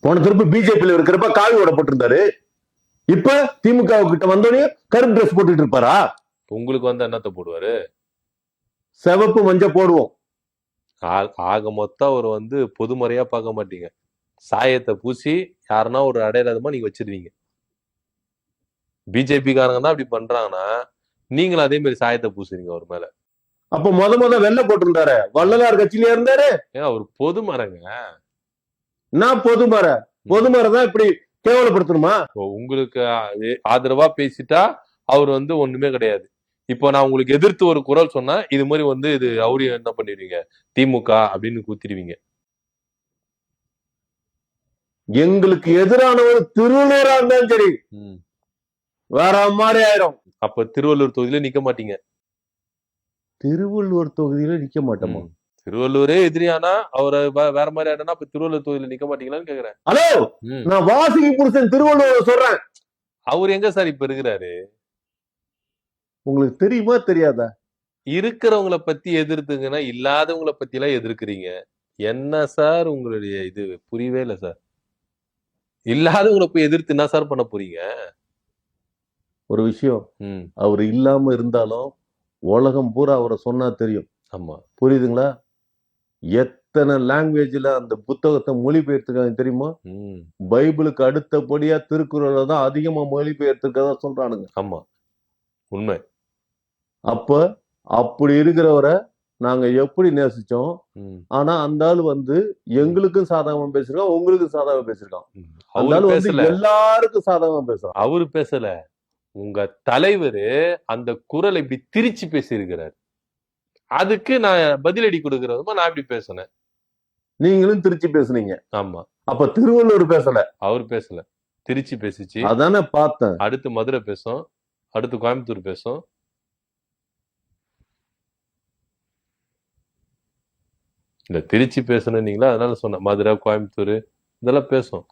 போன திருப்பி பிஜேபியில இருக்கிறப்ப காவி ஓட போட்டிருந்தாரு. இப்ப திமுக கிட்ட வந்தோடனே கருப்பு ட்ரெஸ் போட்டுட்டு இருப்பாரா? உங்களுக்கு வந்து என்னத்த போடுவாரு? சிவப்பு மஞ்சள் போடுவோம். ஆக மொத்தம் அவர் வந்து பொதுமறையா பார்க்க மாட்டீங்க. சாயத்தை பூசி யாருன்னா ஒரு அடையாளமா நீங்க வச்சிருவீங்க. பிஜேபி காரங்க தான் அப்படி பண்றாங்கன்னா நீங்களும் அதே மாதிரி சாயத்தை பூசுறீங்க அவர் மேல. அப்ப முத வெள்ளை போட்டிருந்தாரு, வள்ளலார் கட்சியில இருந்தாரு. ஏன் அவர் பொதுமரங்க? நான் பொதுமர தான் இப்படி கேவலப்படுத்தணுமா? உங்களுக்கு ஆதரவா பேசிட்டா அவர் வந்து ஒண்ணுமே கிடையாது. இப்போ நான் உங்களுக்கு எதிர்த்து ஒரு குரல் சொன்னா இது மாதிரி வந்து இது அவரு என்ன பண்ணிடுவீங்க? திமுக அப்படின்னு கூத்திடுவீங்க. எங்களுக்கு எதிரானவர் திருவள்ளூரா இருந்தாலும் சரி, வேற மாதிரி ஆயிரும். அப்ப திருவள்ளூர் தொகுதியில நிக்க மாட்டீங்க. திருவள்ளூர் தொகுதியில நிக்க மாட்டோமா? திருவள்ளூரே எதிரியானா அவரை வேற மாதிரி ஆயிடுனா அப்ப திருவள்ளூர் தொகுதியில நிக்க மாட்டீங்களான்னு கேக்குறேன். ஹலோ, நான் வாசுகி புருஷன் திருவள்ளூர் சொல்றேன். அவர் எங்க சார் இப்ப இருக்கிறாரு? உங்களுக்கு தெரியுமா தெரியாதா? இருக்கிறவங்களை பத்தி எதிர்த்துங்கன்னா இல்லாதவங்களை பத்தி எல்லாம் எதிர்க்கிறீங்க. என்ன சார் உங்களுடைய இது புரியவே இல்லை சார். இல்லாதவங்களை போய் எதிர்த்து என்ன சார் பண்ண போறீங்க? ஒரு விஷயம், அவர் இல்லாம இருந்தாலும் உலகம் பூரா அவரை சொன்னா தெரியும். ஆமா, புரியுதுங்களா? எத்தனை லாங்குவேஜ்ல அந்த புத்தகத்தை மொழிபெயர்த்துக்காங்க தெரியுமா? பைபிளுக்கு அடுத்தபடியா திருக்குறளை தான் அதிகமா மொழிபெயர்த்துக்கதா சொல்றானுங்க. ஆமா, உண்மை. அப்ப அப்படி இருக்கிறவரை நாங்க எப்படி நேசிச்சோம். ஆனா அந்த ஆளு வந்து எங்களுக்கும் சாதகமா பேசிருக்கான், உங்களுக்கும் சாதகமா பேசிருக்கான். அந்த ஆளு வந்து எல்லாருக்கும் சாதகமா பேசுறான். அவரு பேசல, உங்க தலைவர் அந்த குரலை இப்படி திரிச்சு பேசியிருக்கிறார். அதுக்கு நான் பதிலடி கொடுக்கறதுமா நான் இப்படி பேசினேன். நீங்களும் திருச்சி பேசுனீங்க. ஆமா. அப்ப திருவள்ளூர் பேசல, அவர் பேசல, திருச்சி பேசிச்சு. அதானே பார்த்தேன். அடுத்து மதுரை பேசும், அடுத்து கோயம்புத்தூர் பேசும். இல்ல திருச்சி பேசணும்னீங்களா, அதனால சொன்னேன். மதுரை, கோயம்புத்தூர் இதெல்லாம் பேசும்.